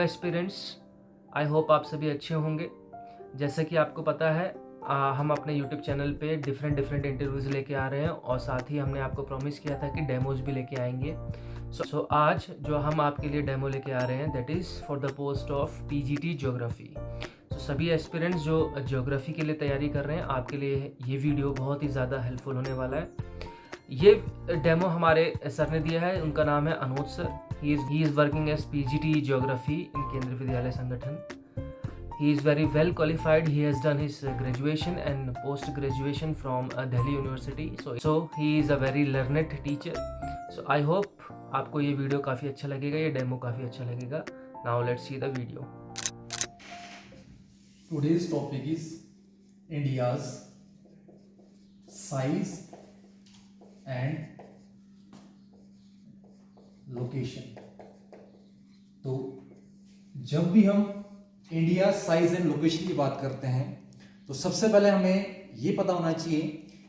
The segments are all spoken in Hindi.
एस्पिरेंट्स, आई होप आप सभी अच्छे होंगे। जैसे कि आपको पता है हम अपने यूट्यूब चैनल पे डिफरेंट इंटरव्यूज़ लेके आ रहे हैं और साथ ही हमने आपको प्रॉमिस किया था कि डेमोज भी लेके आएंगे। सो आज जो हम आपके लिए डेमो लेके आ रहे हैं that is for the post of PGT geography. तो सभी एस्पिरेंट्स जो ज्योग्राफी के लिए तैयारी कर रहे हैं, आपके लिए ये वीडियो बहुत ही ज़्यादा हेल्पफुल होने वाला है। ये डेमो हमारे सर ने दिया है, उनका नाम है Anuj sir. He is working as PGT geography in Kendriya Vidyalaya संगठन। He is very well qualified. He has done his graduation and post graduation from Delhi University. So he is a very learned teacher. So I hope आपको ये वीडियो काफ़ी अच्छा लगेगा, ये डेमो काफ़ी अच्छा लगेगा। Now let's see the video. Today's topic is India's size and location. तो जब भी हम इंडिया साइज एंड लोकेशन की बात करते हैं तो सबसे पहले हमें ये पता होना चाहिए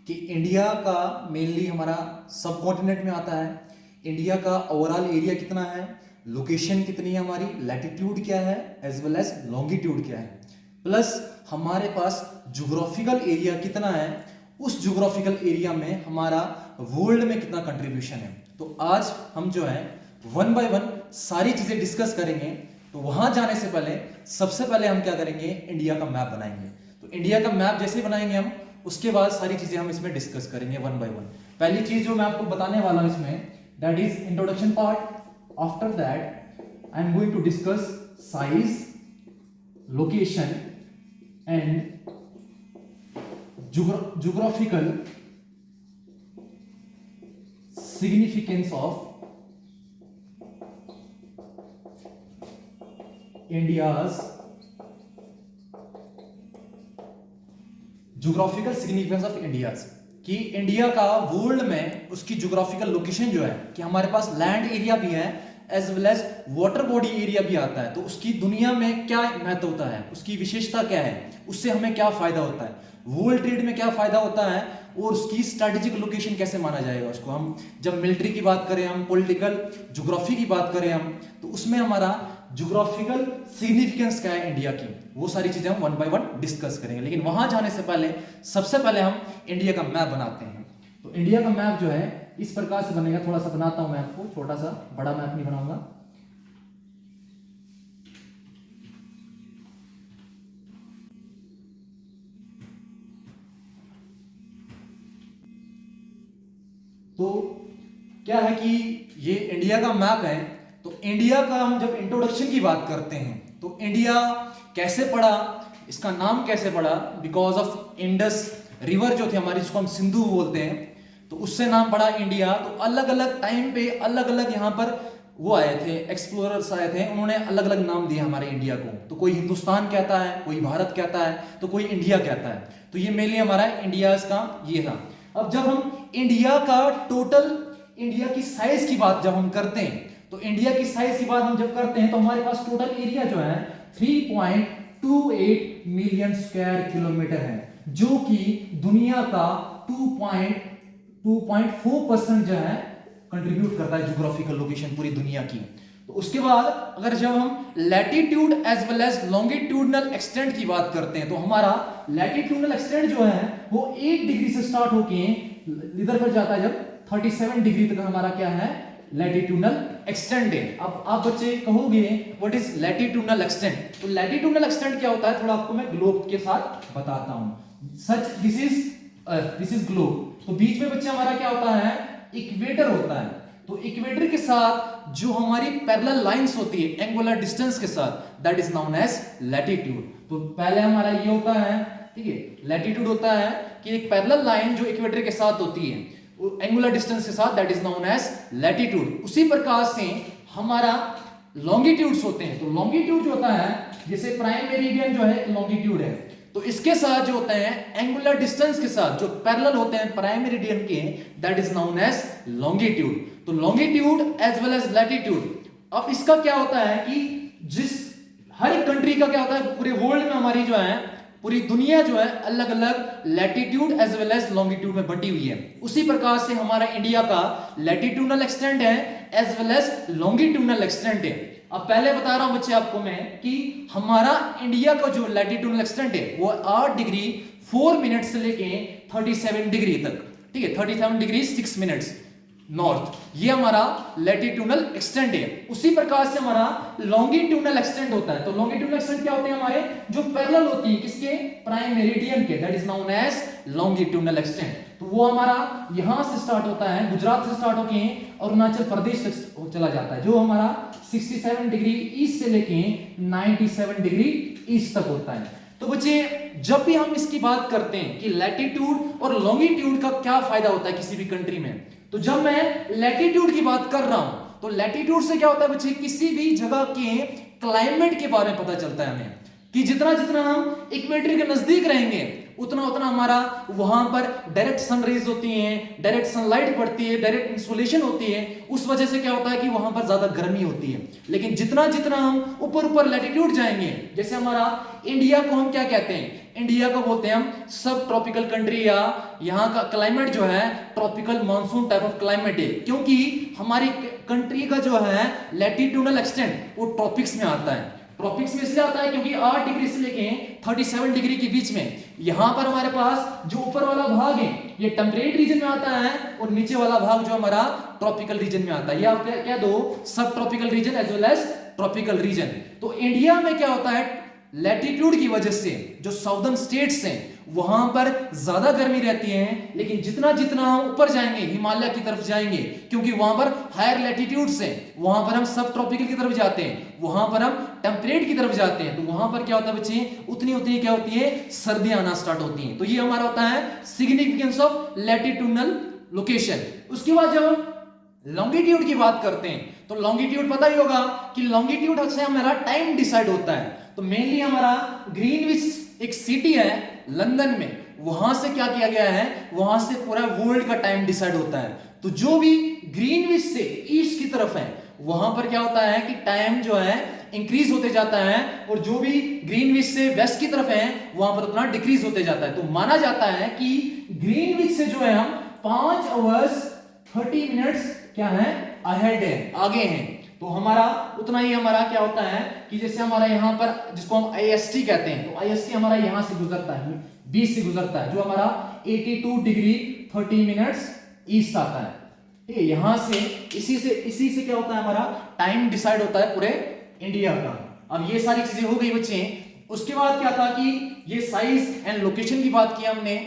कि इंडिया का मेनली हमारा सब कॉन्टिनेंट में आता है। इंडिया का ओवरऑल एरिया कितना है, लोकेशन कितनी है हमारी, लैटिट्यूड क्या है एज वेल एज लॉन्गिट्यूड क्या है, प्लस हमारे पास ज्योग्राफिकल एरिया कितना है, उस ज्योग्राफिकल एरिया में हमारा वर्ल्ड में कितना कंट्रीब्यूशन है। तो आज हम जो है वन बाय वन सारी चीजें डिस्कस करेंगे। तो वहां जाने से पहले सबसे पहले हम क्या करेंगे, इंडिया का मैप बनाएंगे। तो इंडिया का मैप जैसे ही बनाएंगे हम, उसके बाद सारी चीजें हम इसमें डिस्कस करेंगे वन बाय वन। पहली चीज जो मैं आपको बताने वाला हूं इसमें, that is introduction part. After that I am going to discuss size, location and geographical significance of India's geographical significance of India's, कि इंडिया का वर्ल्ड में उसकी ज्योग्राफिकल लोकेशन जो है, कि हमारे पास लैंड एरिया भी है as well as water body area भी आता है। तो उसकी दुनिया में क्या महत्व होता है, उसकी विशेषता क्या है, उससे हमें क्या फायदा होता है, वर्ल्ड ट्रेड में क्या फायदा होता है, और उसकी स्ट्रेटेजिक लोकेशन कैसे माना जाएगा उसको। हम जब मिलिट्री की बात करें, हम पॉलिटिकल ज्योग्राफी की बात करें हम, तो उसमें हमारा ज्योग्राफिकल सिग्निफिकेंस क्या है इंडिया की, वो सारी चीजें हम वन बाय वन डिस्कस करेंगे। लेकिन वहां जाने से पहले सबसे पहले हम इंडिया का मैप बनाते हैं। तो इंडिया का मैप जो है इस प्रकार से बनेगा। थोड़ा सा बनाता हूं मैं आपको, छोटा सा, बड़ा मैप नहीं बनाऊंगा। तो क्या है कि ये इंडिया का मैप है। तो इंडिया का हम जब इंट्रोडक्शन की बात करते हैं तो इंडिया कैसे पड़ा, इसका नाम कैसे पड़ा, बिकॉज ऑफ इंडस रिवर जो थे हमारी, जिसको हम सिंधु बोलते हैं, तो उससे नाम पड़ा इंडिया। तो अलग अलग टाइम पे अलग अलग यहाँ पर वो आए थे, एक्सप्लोरर्स आए थे, उन्होंने अलग अलग नाम दिए हमारे इंडिया को। तो कोई हिंदुस्तान कहता है, कोई भारत कहता है, तो कोई इंडिया कहता है। तो ये मेनली हमारा इंडिया का ये था। अब जब हम इंडिया का टोटल, इंडिया की साइज की बात जब हम करते हैं, तो इंडिया की साइज की बात हम जब करते हैं तो हमारे पास टोटल एरिया जो है 3.28 मिलियन स्क्वायर किलोमीटर है, जो कि दुनिया का 2.4% जो है कंट्रीब्यूट करता है ज्योग्राफिकल लोकेशन पूरी दुनिया की। तो उसके बाद अगर जब हम latitude as well as longitudinal extent की बात करते हैं, तो हमारा लैटिट्यूडनल एक्सटेंट जो है वो 8 डिग्री से स्टार्ट होके इधर पर जाता है, जब 37 डिग्री तक हमारा क्या है, लैटिट्यूडनल एक्सटेंट है। अब आप बच्चे कहोगे व्हाट इज लैटिट्यूडनल एक्सटेंट। तो लैटिट्यूडनल एक्सटेंट क्या होता है, थोड़ा आपको मैं ग्लोब के साथ बताता हूं। सच दिस इज ग्लोब। तो बीच में बच्चे हमारा क्या होता है, इक्वेटर होता है। तो इक्वेटर के साथ जो हमारी पैरेलल लाइंस होती है एंगुलर डिस्टेंस के साथ, that is known as latitude. तो पहले हमारा ये होता है, ठीक है, लैटिट्यूड होता है कि एक पैरेलल लाइन जो इक्वेटर के साथ होती है एंगुलर डिस्टेंस के साथ, that is known as latitude. उसी प्रकार से हमारा लॉन्गिट्यूड्स होते हैं। तो लॉन्गिट्यूड जो होता है, जैसे प्राइम मेरिडियन जो है लॉन्गिट्यूड है, तो इसके साथ जो होते हैं एंगुलर डिस्टेंस के साथ जो पैरेलल होते हैं प्राइम मेरिडियन के, that is known as longitude. तो longitude as well as latitude. अब इसका क्या होता है कि जिस हर एक कंट्री का क्या होता है, पूरे वर्ल्ड में हमारी जो है पूरी दुनिया जो है अलग अलग latitude as well as longitude में बटी हुई है। उसी प्रकार से हमारा इंडिया का लैटिट्यूडनल एक्सटेंट है as well as longitudinal extent है। अब पहले बता रहा हूं बच्चे आपको मैं कि हमारा इंडिया का जो लैटिट्यूडनल एक्सटेंट है वो 8 डिग्री 4 मिनट से लेके 37 डिग्री तक, ठीक है, 37 डिग्री 6 मिनट्स नॉर्थ, ये हमारा लैटिट्यूडनल एक्सटेंट है। उसी प्रकार से हमारा लॉन्गिट्यूडनल एक्सटेंट होता है। तो लॉन्गिट्यूडनल एक्सटेंट क्या होते हैं हमारे, जो पैरेलल होती है किसके, प्राइम मेरिडियन के, that is known as longitudinal extent. तो वो हमारा यहां से स्टार्ट होता है, गुजरात से स्टार्ट होके अरुणाचल प्रदेश तक चला जाता है, जो हमारा 67 डिग्री ईस्ट से लेके 97 डिग्री ईस्ट तक होता है। तो बच्चे जब भी हम इसकी बात करते हैं कि लैटिट्यूड और लॉन्गिट्यूड का क्या फायदा होता है किसी भी कंट्री में, तो जब मैं लैटिट्यूड की बात कर रहा हूं तो लैटिट्यूड से क्या होता है बच्चे, किसी भी जगह के क्लाइमेट के बारे में पता चलता है हमें कि जितना जितना हम इक्वेटर के नजदीक रहेंगे उतना उतना हमारा वहां पर डायरेक्ट सनरेज होती हैं, डायरेक्ट सनलाइट पड़ती है, डायरेक्ट इंसोलेशन होती है, उस वजह से क्या होता है कि वहां पर ज्यादा गर्मी होती है। लेकिन जितना जितना हम ऊपर ऊपर लैटिट्यूड जाएंगे, जैसे हमारा इंडिया को हम क्या कहते हैं, इंडिया को बोलते हैं हम सब ट्रॉपिकल कंट्री, या यहाँ का क्लाइमेट जो है tropical monsoon type of climate है, क्योंकि हमारी कंट्री का जो है लैटिट्यूडनल एक्सटेंट वो ट्रॉपिक्स में आता है। ट्रॉपिक्स में इसलिए आता है क्योंकि 8 डिग्री से लेके 37 डिग्री के बीच में यहां पर हमारे पास जो ऊपर वाला भाग है ये टेम्परेट रीजन में आता है और नीचे वाला भाग जो हमारा ट्रॉपिकल रीजन में आता है, ये आप क्या दो, subtropical region as well as tropical region. तो इंडिया में क्या होता है, लैटिट्यूड की वजह से जो साउदर्न स्टेट्स हैं वहां पर ज्यादा गर्मी रहती है, लेकिन जितना जितना हम ऊपर जाएंगे हिमालय की तरफ जाएंगे, क्योंकि वहां पर हायर लैटिट्यूड्स हैं, वहां पर हम सब ट्रॉपिकल की तरफ जाते हैं, वहां पर हम टेम्परेट की तरफ जाते हैं, तो वहां पर क्या होता है बच्चे, उतनी उतनी क्या होती है, सर्दियां आना स्टार्ट होती हैं। तो ये हमारा होता है सिग्निफिकेंस ऑफ लैटिट्यूडनल लोकेशन। उसके बाद जब हम लॉन्गिट्यूड की बात करते हैं तो लॉन्गिट्यूड पता ही होगा कि लॉन्गिट्यूड से हमारा टाइम डिसाइड होता है। तो मेनली हमारा ग्रीनविच एक सिटी है लंदन में, वहां से क्या किया गया है, वहां से पूरा वर्ल्ड का टाइम डिसाइड होता है। तो जो भी ग्रीनविच से ईस्ट की तरफ है वहां पर क्या होता है कि टाइम जो है इंक्रीज होते जाता है, और जो भी ग्रीनविच से वेस्ट की तरफ है वहां पर उतना डिक्रीज होते जाता है। तो माना जाता है कि ग्रीनविच से जो है हम 5 आवर्स 30 मिनट्स क्या है, अहेड है, आगे हैं। तो हमारा उतना ही हमारा क्या होता है कि जैसे हमारा यहाँ पर जिसको हम IST कहते हैं, तो IST हमारा यहाँ से गुजरता है, 20 से गुजरता है, जो हमारा 82 डिग्री 30 मिनट्स ईस्ट आता है, ठीक है। यहाँ से इसी से क्या होता है, हमारा टाइम डिसाइड होता है पूरे इंडिया का। अब ये सारी चीजें हो गई बच्चे। उसके बाद क्या था कि ये साइज एंड लोकेशन की बात की हमने।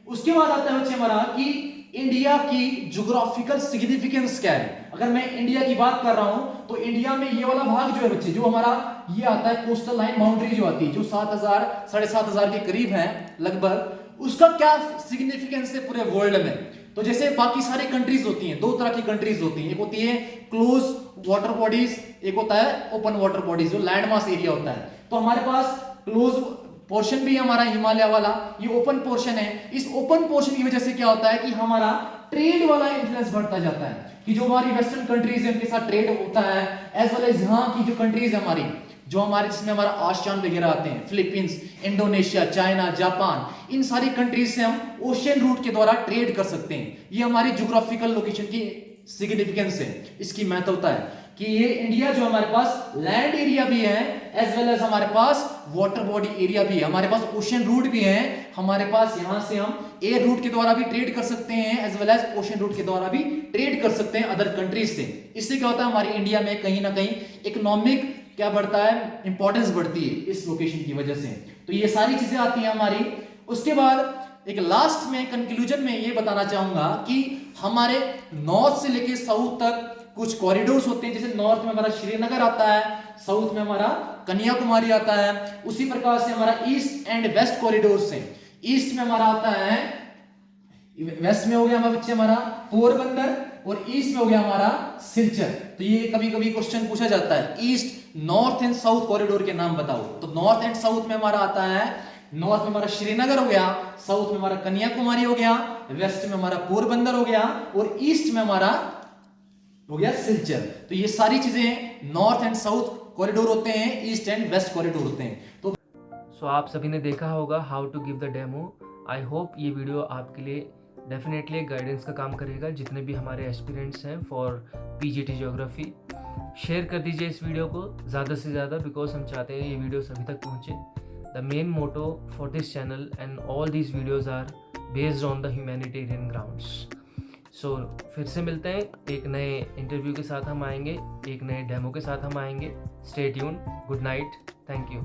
उसके बाद आता है बच्चे हमारा कि इंडिया की ज्योग्राफिकल सिग्निफिकेंस क्या है। अगर मैं इंडिया की बात कर रहा हूं तो इंडिया में ये वाला भाग जो है बच्चे, जो हमारा ये आता है कोस्टल लाइन बाउंड्री जो आती है, जो 7,000 7,500 के करीब है लगभग, उसका क्या सिग्निफिकेंस है पूरे वर्ल्ड में। तो जैसे बाकी सारी कंट्रीज होती हैं, दो तरह की कंट्रीज होती हैं, एक होती है क्लोज वाटर बॉडीज, एक होता है ओपन वाटर बॉडीज, जो लैंड मास एरिया होता है। तो हमारे पास क्लोज पोर्शन भी हमारा हिमालय वाला, ये ओपन पोर्शन है। इस ओपन पोर्शन की वजह से क्या होता है कि हमारा ट्रेड वाला इन्फ्लुएंस बढ़ता जाता है, कि जो हमारी वेस्टर्न कंट्रीज है उनके साथ ट्रेड होता है, एज वेल एज यहाँ की जो कंट्रीज है हमारी, जो हमारे जिसमें हमारा आसियान वगैरह आते हैं, फिलीपींस, इंडोनेशिया, चाइना, जापान, इन सारी कंट्रीज से हम ओशियन रूट के द्वारा ट्रेड कर सकते हैं। ये हमारी ज्योग्राफिकल लोकेशन की सिग्निफिकेंस है, इसकी महत्वता है कि ये इंडिया जो हमारे पास लैंड एरिया भी है, एज वेल एज हमारे पास वाटर बॉडी एरिया भी है, हमारे पास ओशियन रूट भी है, हमारे पास यहां से हम एयर रूट के द्वारा भी ट्रेड कर सकते हैं, as well as ocean route के द्वारा भी ट्रेड कर सकते हैं अदर कंट्रीज से। इससे क्या होता है, हमारी इंडिया में कहीं ना कहीं इकोनॉमिक क्या बढ़ता है, इंपॉर्टेंस बढ़ती है इस लोकेशन की वजह से। तो ये सारी चीजें आती हैं हमारी। उसके बाद एक लास्ट में कंक्लूजन में ये बताना चाहूंगा कि हमारे नॉर्थ से लेके साउथ तक कुछ कॉरिडोर्स होते हैं। जैसे नॉर्थ में हमारा श्रीनगर आता है, साउथ में हमारा कन्याकुमारी आता है, उसी प्रकार से हमारा ईस्ट एंड वेस्ट कॉरिडोर्स हैं। ईस्ट में हमारा आता है, वेस्ट में हो गया हमारा बच्चे हमारा पोरबंदर, और ईस्ट में हो गया हमारा सिलचर। तो ये कभी कभी क्वेश्चन पूछा जाता है, east north and south corridor के नाम बताओ। तो नॉर्थ एंड साउथ में हमारा आता है, नॉर्थ में हमारा श्रीनगर हो गया, साउथ में हमारा कन्याकुमारी हो गया, वेस्ट में हमारा पोरबंदर हो गया, और ईस्ट में हमारा हो गया सिलचर। तो ये सारी चीजें नॉर्थ एंड साउथ कॉरिडोर होते हैं, ईस्ट एंड वेस्ट कॉरिडोर होते हैं। तो आप सभी ने देखा होगा how to give the demo. I hope ये वीडियो आपके लिए डेफिनेटली गाइडेंस का काम करेगा, जितने भी हमारे एस्पिरेंट्स हैं फॉर पीजीटी ज्योग्राफी। शेयर कर दीजिए इस वीडियो को ज़्यादा से ज़्यादा, बिकॉज हम चाहते हैं ये वीडियो सभी तक पहुँचे। The main motto for this channel and all these videos are based on the humanitarian grounds. So फिर से मिलते हैं, एक नए इंटरव्यू के साथ हम आएंगे, एक नए डेमो के साथ हम आएंगे। Stay tune, good night, thank you.